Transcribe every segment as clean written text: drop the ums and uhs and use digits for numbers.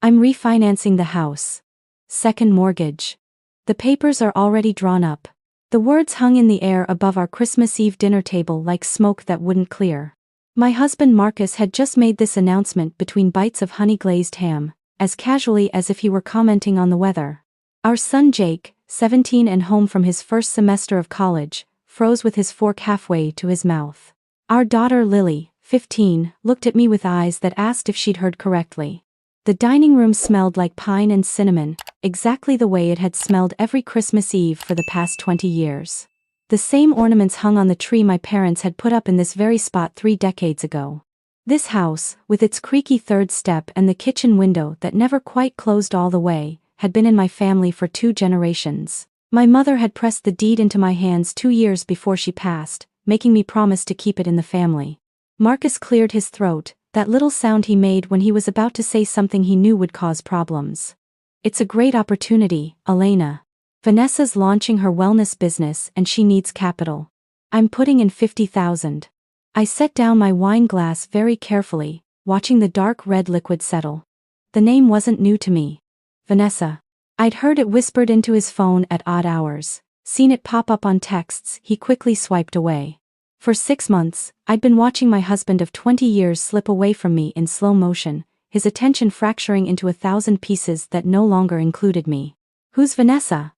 I'm refinancing the house. Second mortgage. The papers are already drawn up. The words hung in the air above our Christmas Eve dinner table like smoke that wouldn't clear. My husband Marcus had just made this announcement between bites of honey-glazed ham, as casually as if he were commenting on the weather. Our son Jake, 17 and home from his first semester of college, froze with his fork halfway to his mouth. Our daughter Lily, 15, looked at me with eyes that asked if she'd heard correctly. The dining room smelled like pine and cinnamon, exactly the way it had smelled every Christmas Eve for the past 20 years. The same ornaments hung on the tree my parents had put up in this very spot 3 decades ago. This house, with its creaky third step and the kitchen window that never quite closed all the way, had been in my family for 2 generations. My mother had pressed the deed into my hands 2 years before she passed, making me promise to keep it in the family. Marcus cleared his throat, that little sound he made when he was about to say something he knew would cause problems. It's a great opportunity, Elena. Vanessa's launching her wellness business and she needs capital. I'm putting in $50,000. I set down my wine glass very carefully, watching the dark red liquid settle. The name wasn't new to me. Vanessa. I'd heard it whispered into his phone at odd hours, seen it pop up on texts he quickly swiped away. For 6 months, I'd been watching my husband of 20 years slip away from me in slow motion, his attention fracturing into 1,000 pieces that no longer included me. Who's Vanessa?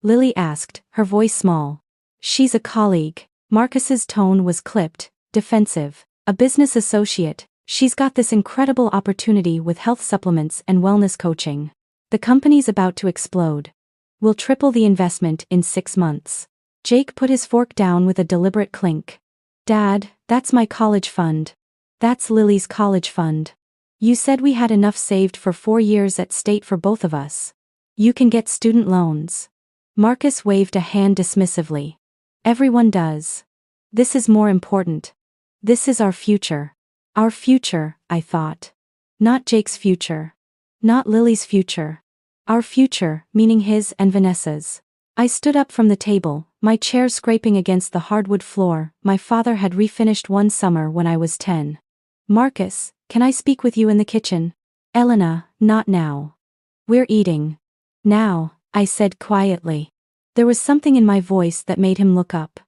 Lily asked, her voice small. She's a colleague. Marcus's tone was clipped, defensive. A business associate. She's got this incredible opportunity with health supplements and wellness coaching. The company's about to explode. We'll triple the investment in 6 months. Jake put his fork down with a deliberate clink. Dad, that's my college fund. That's Lily's college fund. You said we had enough saved for 4 years at state for both of us. You can get student loans. Marcus waved a hand dismissively. Everyone does. This is more important. This is our future. Our future, I thought. Not Jake's future. Not Lily's future. Our future, meaning his and Vanessa's. I stood up from the table, my chair scraping against the hardwood floor. My father had refinished one summer when I was 10. Marcus, can I speak with you in the kitchen? Elena, not now. We're eating. Now, I said quietly. There was something in my voice that made him look up.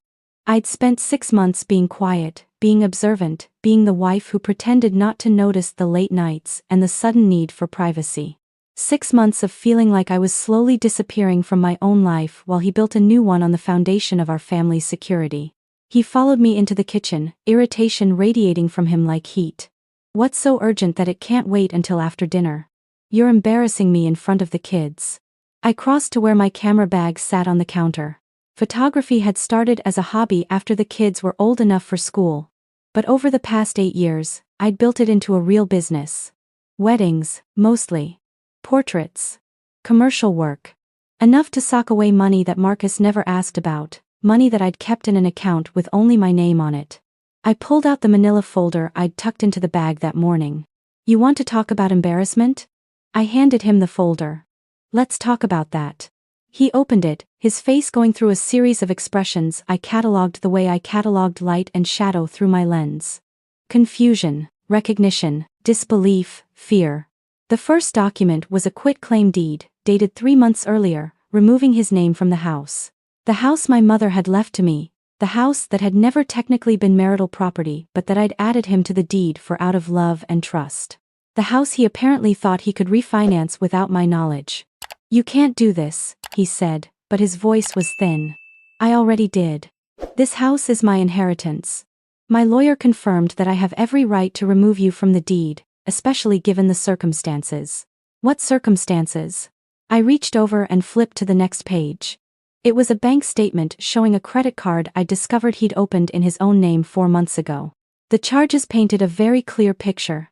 I'd spent 6 months being quiet, being observant, being the wife who pretended not to notice the late nights and the sudden need for privacy. 6 months of feeling like I was slowly disappearing from my own life while he built a new one on the foundation of our family's security. He followed me into the kitchen, irritation radiating from him like heat. What's so urgent that it can't wait until after dinner? You're embarrassing me in front of the kids. I crossed to where my camera bag sat on the counter. Photography had started as a hobby after the kids were old enough for school. But over the past 8 years, I'd built it into a real business. Weddings, mostly. Portraits. Commercial work. Enough to sock away money that Marcus never asked about, money that I'd kept in an account with only my name on it. I pulled out the manila folder I'd tucked into the bag that morning. You want to talk about embarrassment? I handed him the folder. Let's talk about that. He opened it, his face going through a series of expressions I cataloged the way I cataloged light and shadow through my lens. Confusion, recognition, disbelief, fear. The first document was a quitclaim deed, dated 3 months earlier, removing his name from the house. The house my mother had left to me, the house that had never technically been marital property but that I'd added him to the deed for out of love and trust. The house he apparently thought he could refinance without my knowledge. You can't do this, he said, but his voice was thin. I already did. This house is my inheritance. My lawyer confirmed that I have every right to remove you from the deed, especially given the circumstances. What circumstances? I reached over and flipped to the next page. It was a bank statement showing a credit card I discovered he'd opened in his own name 4 months ago. The charges painted a very clear picture.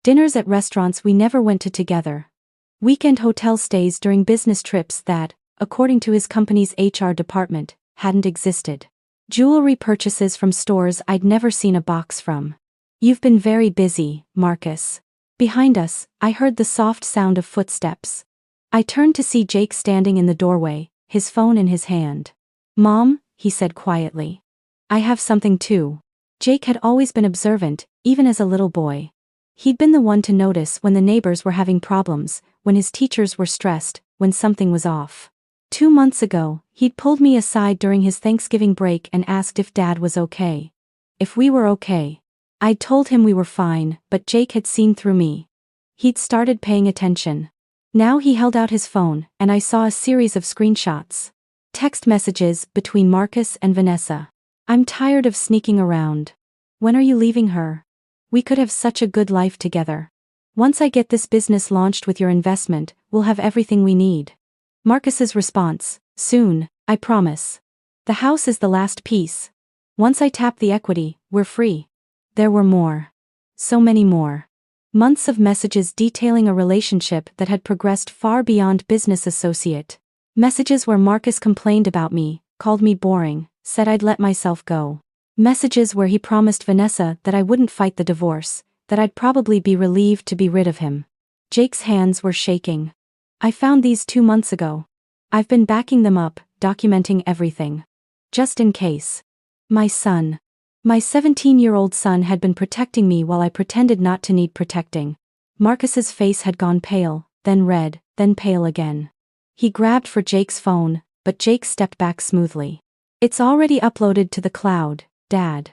Dinners at restaurants we never went to together. Weekend hotel stays during business trips that, according to his company's HR department, hadn't existed. Jewelry purchases from stores I'd never seen a box from. You've been very busy, Marcus. Behind us, I heard the soft sound of footsteps. I turned to see Jake standing in the doorway, his phone in his hand. Mom, he said quietly. I have something too. Jake had always been observant, even as a little boy. He'd been the one to notice when the neighbors were having problems, when his teachers were stressed, when something was off. 2 months ago, he'd pulled me aside during his Thanksgiving break and asked if Dad was okay. If we were okay. I'd told him we were fine, but Jake had seen through me. He'd started paying attention. Now he held out his phone, and I saw a series of screenshots. Text messages between Marcus and Vanessa. I'm tired of sneaking around. When are you leaving her? We could have such a good life together. Once I get this business launched with your investment, we'll have everything we need. Marcus's response, soon, I promise. The house is the last piece. Once I tap the equity, we're free. There were more. So many more. Months of messages detailing a relationship that had progressed far beyond business associate. Messages where Marcus complained about me, called me boring, said I'd let myself go. Messages where he promised Vanessa that I wouldn't fight the divorce, that I'd probably be relieved to be rid of him. Jake's hands were shaking. I found these 2 months ago. I've been backing them up, documenting everything. Just in case. My 17-year-old son had been protecting me while I pretended not to need protecting. Marcus's face had gone pale, then red, then pale again. He grabbed for Jake's phone, but Jake stepped back smoothly. It's already uploaded to the cloud, Dad.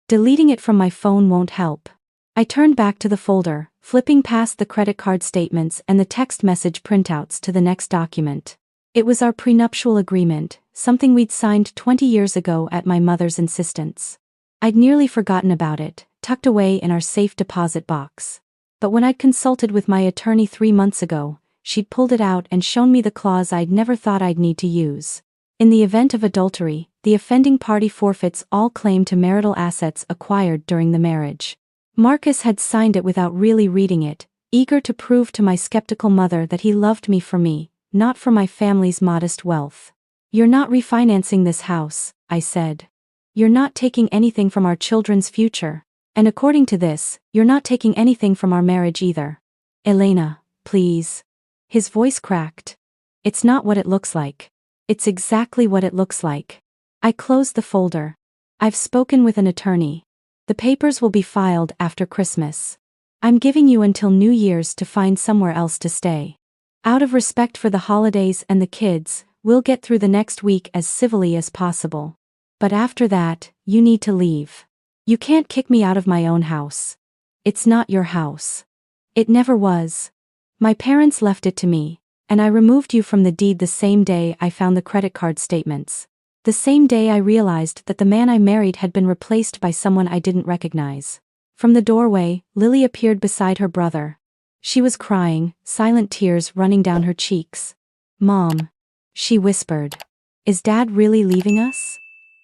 Deleting it from my phone won't help. I turned back to the folder, flipping past the credit card statements and the text message printouts to the next document. It was our prenuptial agreement, something we'd signed 20 years ago at my mother's insistence. I'd nearly forgotten about it, tucked away in our safe deposit box. But when I'd consulted with my attorney 3 months ago, she'd pulled it out and shown me the clause I'd never thought I'd need to use. In the event of adultery, the offending party forfeits all claim to marital assets acquired during the marriage. Marcus had signed it without really reading it, eager to prove to my skeptical mother that he loved me for me, not for my family's modest wealth. You're not refinancing this house, I said. You're not taking anything from our children's future. And according to this, you're not taking anything from our marriage either. Elena, please. His voice cracked. It's not what it looks like. It's exactly what it looks like. I closed the folder. I've spoken with an attorney. The papers will be filed after Christmas. I'm giving you until New Year's to find somewhere else to stay. Out of respect for the holidays and the kids, we'll get through the next week as civilly as possible. But after that, you need to leave. You can't kick me out of my own house. It's not your house. It never was. My parents left it to me, and I removed you from the deed the same day I found the credit card statements. The same day I realized that the man I married had been replaced by someone I didn't recognize. From the doorway, Lily appeared beside her brother. She was crying, silent tears running down her cheeks. Mom, she whispered. Is Dad really leaving us?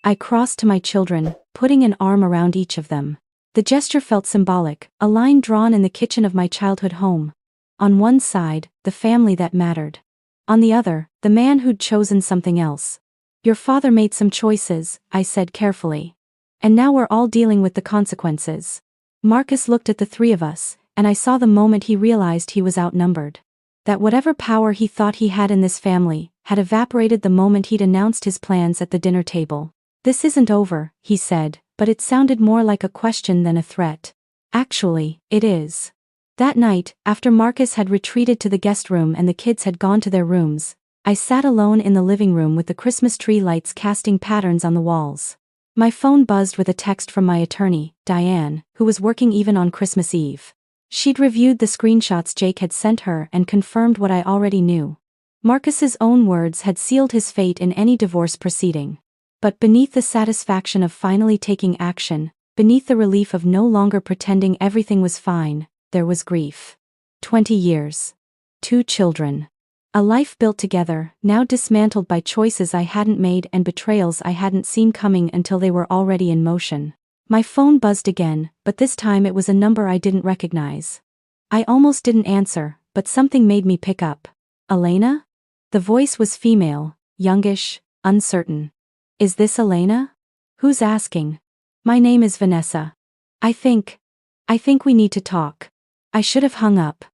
I crossed to my children, putting an arm around each of them. The gesture felt symbolic, a line drawn in the kitchen of my childhood home. On one side, the family that mattered. On the other, the man who'd chosen something else. Your father made some choices, I said carefully. And now we're all dealing with the consequences. Marcus looked at the three of us, and I saw the moment he realized he was outnumbered. That whatever power he thought he had in this family, had evaporated the moment he'd announced his plans at the dinner table. This isn't over, he said, but it sounded more like a question than a threat. Actually, it is. That night, after Marcus had retreated to the guest room and the kids had gone to their rooms, I sat alone in the living room with the Christmas tree lights casting patterns on the walls. My phone buzzed with a text from my attorney, Diane, who was working even on Christmas Eve. She'd reviewed the screenshots Jake had sent her and confirmed what I already knew. Marcus's own words had sealed his fate in any divorce proceeding. But beneath the satisfaction of finally taking action, beneath the relief of no longer pretending everything was fine, there was grief. 20 years. 2 children. A life built together, now dismantled by choices I hadn't made and betrayals I hadn't seen coming until they were already in motion. My phone buzzed again, but this time it was a number I didn't recognize. I almost didn't answer, but something made me pick up. Elena? The voice was female, youngish, uncertain. Is this Elena? Who's asking? My name is Vanessa. I think we need to talk. I should have hung up.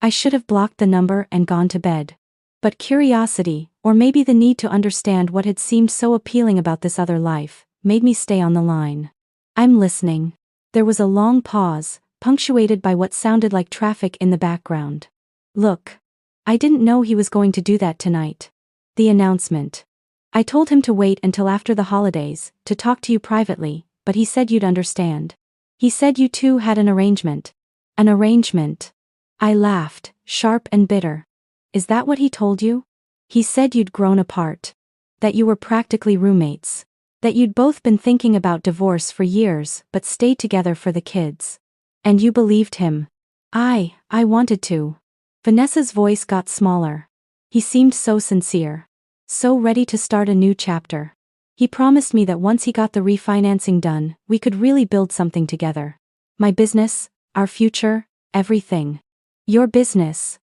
I should have blocked the number and gone to bed. But curiosity, or maybe the need to understand what had seemed so appealing about this other life, made me stay on the line. I'm listening. There was a long pause, punctuated by what sounded like traffic in the background. Look. I didn't know he was going to do that tonight. The announcement. I told him to wait until after the holidays, to talk to you privately, but he said you'd understand. He said you two had an arrangement. An arrangement. I laughed, sharp and bitter. Is that what he told you? He said you'd grown apart. That you were practically roommates. That you'd both been thinking about divorce for years but stayed together for the kids. And you believed him. I wanted to. Vanessa's voice got smaller. He seemed so sincere. So ready to start a new chapter. He promised me that once he got the refinancing done, we could really build something together. My business, our future, everything. Your business.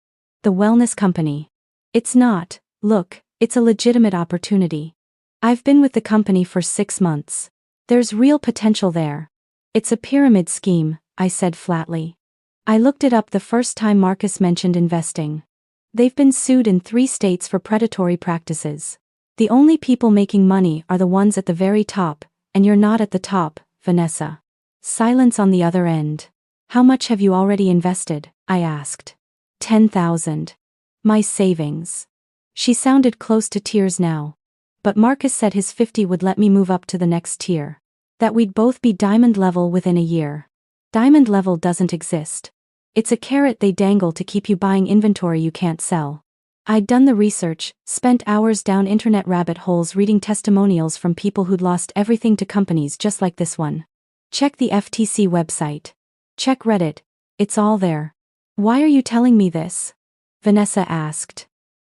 The wellness company. It's not, look, it's a legitimate opportunity. I've been with the company for 6 months. There's real potential there. It's a pyramid scheme, I said flatly. I looked it up the first time Marcus mentioned investing. They've been sued in 3 states for predatory practices. The only people making money are the ones at the very top, and you're not at the top, Vanessa. Silence on the other end. How much have you already invested? I asked. 10,000. My savings. She sounded close to tears now. But Marcus said his 50 would let me move up to the next tier. That we'd both be diamond level within a year. Diamond level doesn't exist. It's a carrot they dangle to keep you buying inventory you can't sell. I'd done the research, spent hours down internet rabbit holes reading testimonials from people who'd lost everything to companies just like this one. Check the FTC website. Check Reddit. It's all there. Why are you telling me this? Vanessa asked.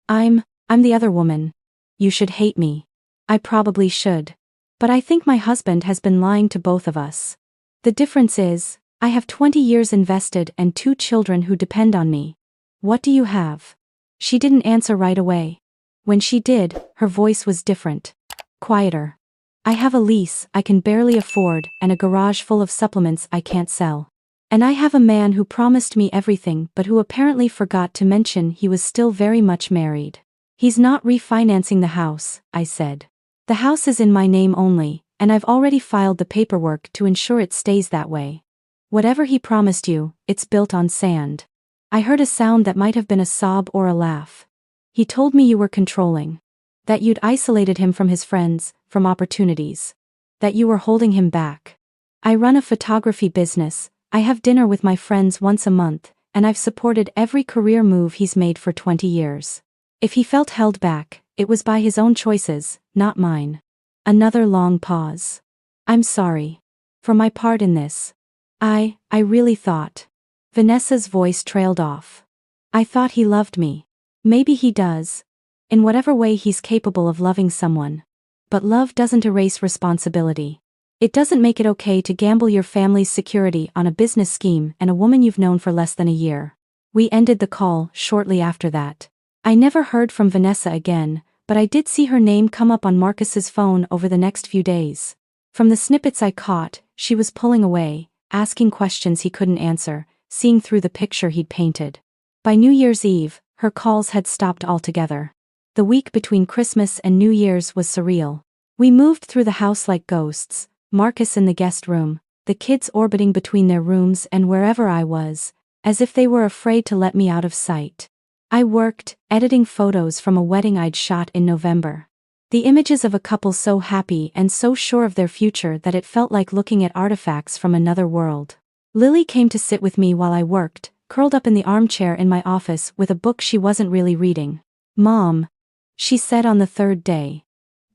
I'm the other woman. You should hate me. I probably should. But I think my husband has been lying to both of us. The difference is, I have 20 years invested and 2 children who depend on me. What do you have? She didn't answer right away. When she did, her voice was different. Quieter. I have a lease I can barely afford and a garage full of supplements I can't sell. And I have a man who promised me everything but who apparently forgot to mention he was still very much married. He's not refinancing the house, I said. The house is in my name only, and I've already filed the paperwork to ensure it stays that way. Whatever he promised you, it's built on sand. I heard a sound that might have been a sob or a laugh. He told me you were controlling. That you'd isolated him from his friends, from opportunities. That you were holding him back. I run a photography business, I have dinner with my friends once a month, and I've supported every career move he's made for 20 years. If he felt held back, it was by his own choices, not mine. Another long pause. I'm sorry. For my part in this. I really thought. Vanessa's voice trailed off. I thought he loved me. Maybe he does. In whatever way he's capable of loving someone. But love doesn't erase responsibility. It doesn't make it okay to gamble your family's security on a business scheme and a woman you've known for less than a year. We ended the call shortly after that. I never heard from Vanessa again, but I did see her name come up on Marcus's phone over the next few days. From the snippets I caught, she was pulling away, asking questions he couldn't answer, seeing through the picture he'd painted. By New Year's Eve, her calls had stopped altogether. The week between Christmas and New Year's was surreal. We moved through the house like ghosts, Marcus in the guest room, the kids orbiting between their rooms and wherever I was, as if they were afraid to let me out of sight. I worked, editing photos from a wedding I'd shot in November. The images of a couple so happy and so sure of their future that it felt like looking at artifacts from another world. Lily came to sit with me while I worked, curled up in the armchair in my office with a book she wasn't really reading. Mom, she said on the 3rd day.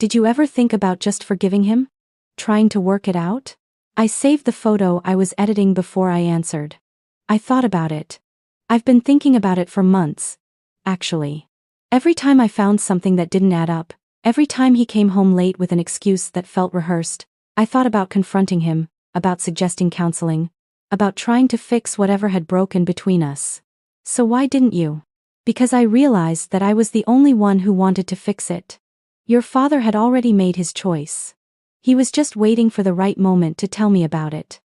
Did you ever think about just forgiving him? Trying to work it out? I saved the photo I was editing before I answered. I thought about it. I've been thinking about it for months, actually. Every time I found something that didn't add up, every time he came home late with an excuse that felt rehearsed, I thought about confronting him, about suggesting counseling, about trying to fix whatever had broken between us. So why didn't you? Because I realized that I was the only one who wanted to fix it. Your father had already made his choice. He was just waiting for the right moment to tell me about it.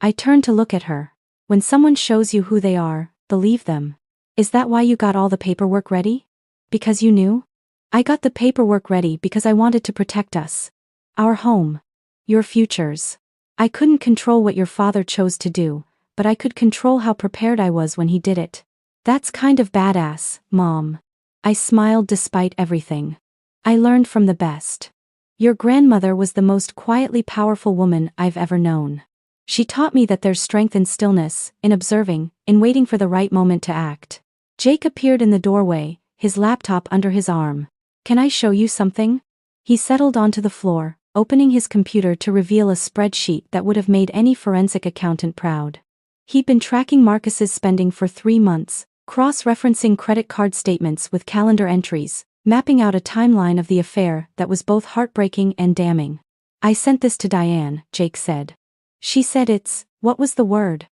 I turned to look at her. When someone shows you who they are, believe them. Is that why you got all the paperwork ready? Because you knew? I got the paperwork ready because I wanted to protect us. Our home. Your futures. I couldn't control what your father chose to do, but I could control how prepared I was when he did it. That's kind of badass, Mom. I smiled despite everything. I learned from the best. Your grandmother was the most quietly powerful woman I've ever known. She taught me that there's strength in stillness, in observing, in waiting for the right moment to act. Jake appeared in the doorway, his laptop under his arm. Can I show you something? He settled onto the floor, opening his computer to reveal a spreadsheet that would have made any forensic accountant proud. He'd been tracking Marcus's spending for 3 months, cross-referencing credit card statements with calendar entries, mapping out a timeline of the affair that was both heartbreaking and damning. I sent this to Diane, Jake said. She said it's, what was the word?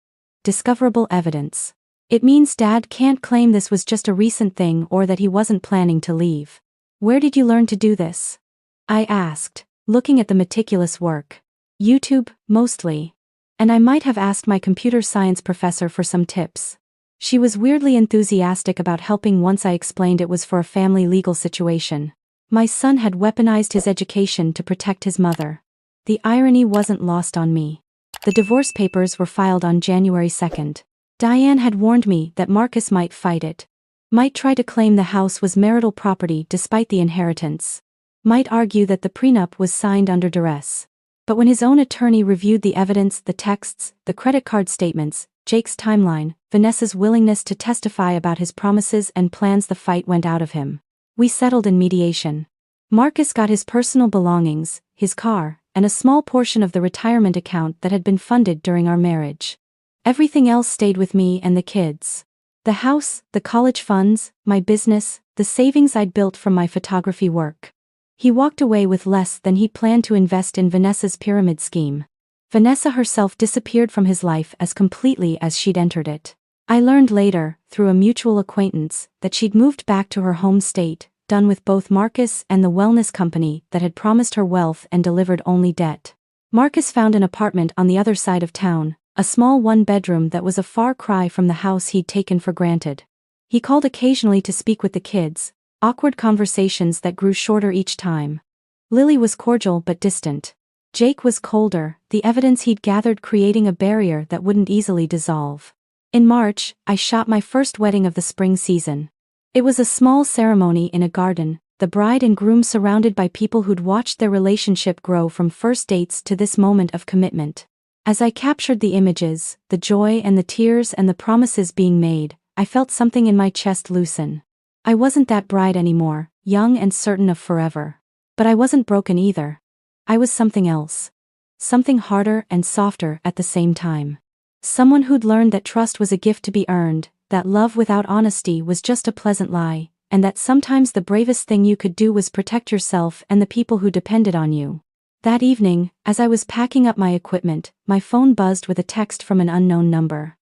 Discoverable evidence. It means Dad can't claim this was just a recent thing or that he wasn't planning to leave. Where did you learn to do this? I asked, looking at the meticulous work. YouTube, mostly. And I might have asked my computer science professor for some tips. She was weirdly enthusiastic about helping once I explained it was for a family legal situation. My son had weaponized his education to protect his mother. The irony wasn't lost on me. The divorce papers were filed on January 2nd. Diane had warned me that Marcus might fight it. Might try to claim the house was marital property despite the inheritance. Might argue that the prenup was signed under duress. But when his own attorney reviewed the evidence, the texts, the credit card statements, Jake's timeline, Vanessa's willingness to testify about his promises and plans, the fight went out of him. We settled in mediation. Marcus got his personal belongings, his car, and a small portion of the retirement account that had been funded during our marriage. Everything else stayed with me and the kids. The house, the college funds, my business, the savings I'd built from my photography work. He walked away with less than he planned to invest in Vanessa's pyramid scheme. Vanessa herself disappeared from his life as completely as she'd entered it. I learned later, through a mutual acquaintance, that she'd moved back to her home state, done with both Marcus and the wellness company that had promised her wealth and delivered only debt. Marcus found an apartment on the other side of town, a small one-bedroom that was a far cry from the house he'd taken for granted. He called occasionally to speak with the kids, awkward conversations that grew shorter each time. Lily was cordial but distant. Jake was colder, the evidence he'd gathered creating a barrier that wouldn't easily dissolve. In March, I shot my first wedding of the spring season. It was a small ceremony in a garden, the bride and groom surrounded by people who'd watched their relationship grow from first dates to this moment of commitment. As I captured the images, the joy and the tears and the promises being made, I felt something in my chest loosen. I wasn't that bride anymore, young and certain of forever. But I wasn't broken either. I was something else. Something harder and softer at the same time. Someone who'd learned that trust was a gift to be earned, that love without honesty was just a pleasant lie, and that sometimes the bravest thing you could do was protect yourself and the people who depended on you. That evening, as I was packing up my equipment, my phone buzzed with a text from an unknown number.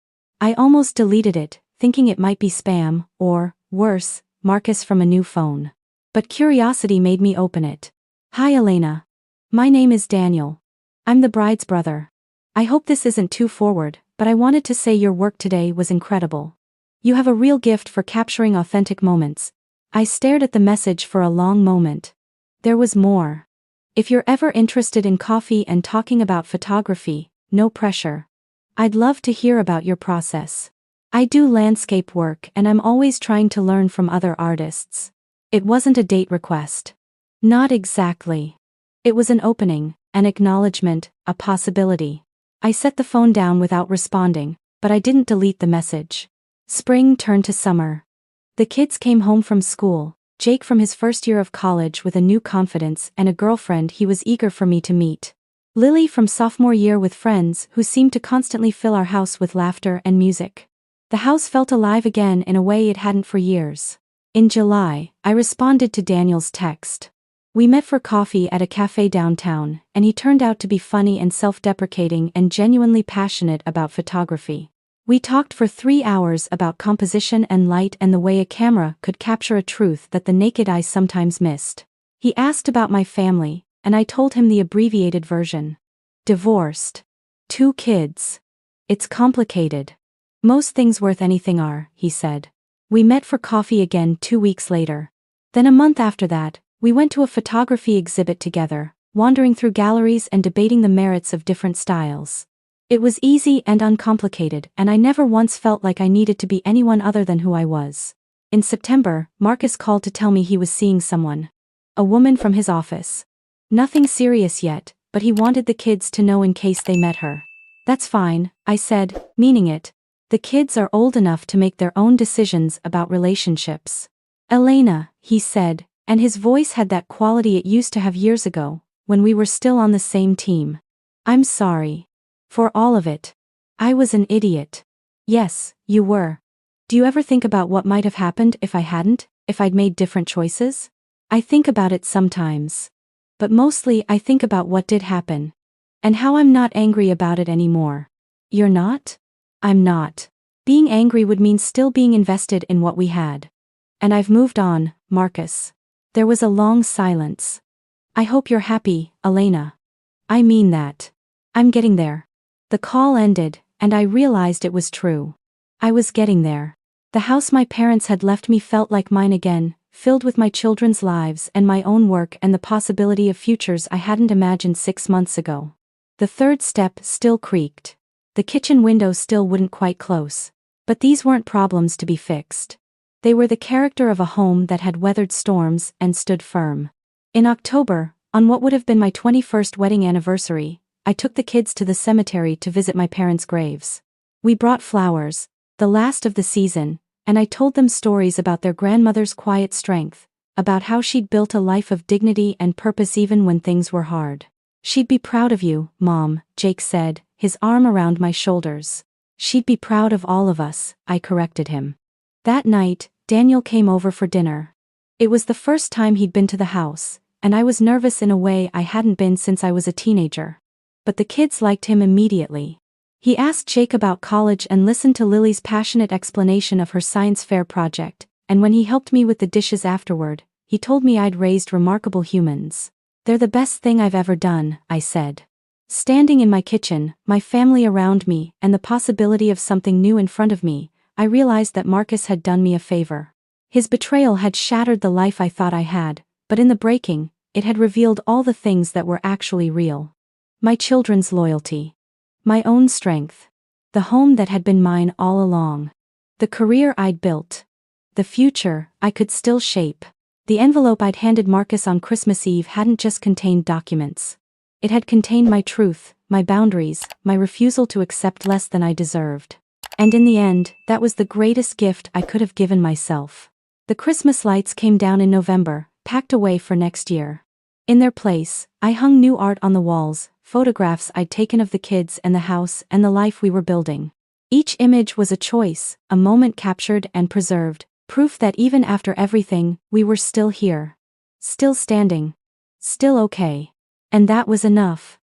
I almost deleted it, thinking it might be spam, or, worse, Marcus from a new phone. But curiosity made me open it. Hi Elena. My name is Daniel. I'm the bride's brother. I hope this isn't too forward, but I wanted to say your work today was incredible. You have a real gift for capturing authentic moments. I stared at the message for a long moment. There was more. If you're ever interested in coffee and talking about photography, no pressure. I'd love to hear about your process. I do landscape work and I'm always trying to learn from other artists. It wasn't a date request. Not exactly. It was an opening, an acknowledgement, a possibility. I set the phone down without responding, but I didn't delete the message. Spring turned to summer. The kids came home from school, Jake from his first year of college with a new confidence and a girlfriend he was eager for me to meet. Lily from sophomore year with friends who seemed to constantly fill our house with laughter and music. The house felt alive again in a way it hadn't for years. In July, I responded to Daniel's text. We met for coffee at a cafe downtown, and he turned out to be funny and self-deprecating and genuinely passionate about photography. We talked for 3 hours about composition and light and the way a camera could capture a truth that the naked eye sometimes missed. He asked about my family, and I told him the abbreviated version. Divorced. 2 kids. It's complicated. Most things worth anything are, he said. We met for coffee again 2 weeks later. Then a month after that, we went to a photography exhibit together, wandering through galleries and debating the merits of different styles. It was easy and uncomplicated, and I never once felt like I needed to be anyone other than who I was. In September, Marcus called to tell me he was seeing someone. A woman from his office. Nothing serious yet, but he wanted the kids to know in case they met her. That's fine, I said, meaning it. The kids are old enough to make their own decisions about relationships. Elena, he said, and his voice had that quality it used to have years ago, when we were still on the same team. I'm sorry. For all of it. I was an idiot. Yes, you were. Do you ever think about what might have happened if I hadn't, if I'd made different choices? I think about it sometimes. But mostly I think about what did happen. And how I'm not angry about it anymore. You're not? I'm not. Being angry would mean still being invested in what we had. And I've moved on, Marcus. There was a long silence. I hope you're happy, Elena. I mean that. I'm getting there. The call ended, and I realized it was true. I was getting there. The house my parents had left me felt like mine again, filled with my children's lives and my own work and the possibility of futures I hadn't imagined 6 months ago. The third step still creaked. The kitchen window still wouldn't quite close. But these weren't problems to be fixed. They were the character of a home that had weathered storms and stood firm. In October, on what would have been my 21st wedding anniversary, I took the kids to the cemetery to visit my parents' graves. We brought flowers, the last of the season, and I told them stories about their grandmother's quiet strength, about how she'd built a life of dignity and purpose even when things were hard. She'd be proud of you, Mom, Jake said, his arm around my shoulders. She'd be proud of all of us, I corrected him. That night, Daniel came over for dinner. It was the first time he'd been to the house, and I was nervous in a way I hadn't been since I was a teenager. But the kids liked him immediately. He asked Jake about college and listened to Lily's passionate explanation of her science fair project, and when he helped me with the dishes afterward, he told me I'd raised remarkable humans. They're the best thing I've ever done, I said. Standing in my kitchen, my family around me, and the possibility of something new in front of me, I realized that Marcus had done me a favor. His betrayal had shattered the life I thought I had, but in the breaking, it had revealed all the things that were actually real. My children's loyalty. My own strength. The home that had been mine all along. The career I'd built. The future I could still shape. The envelope I'd handed Marcus on Christmas Eve hadn't just contained documents. It had contained my truth, my boundaries, my refusal to accept less than I deserved. And in the end, that was the greatest gift I could have given myself. The Christmas lights came down in November, packed away for next year. In their place, I hung new art on the walls, photographs I'd taken of the kids and the house and the life we were building. Each image was a choice, a moment captured and preserved, proof that even after everything, we were still here. Still standing. Still okay. And that was enough.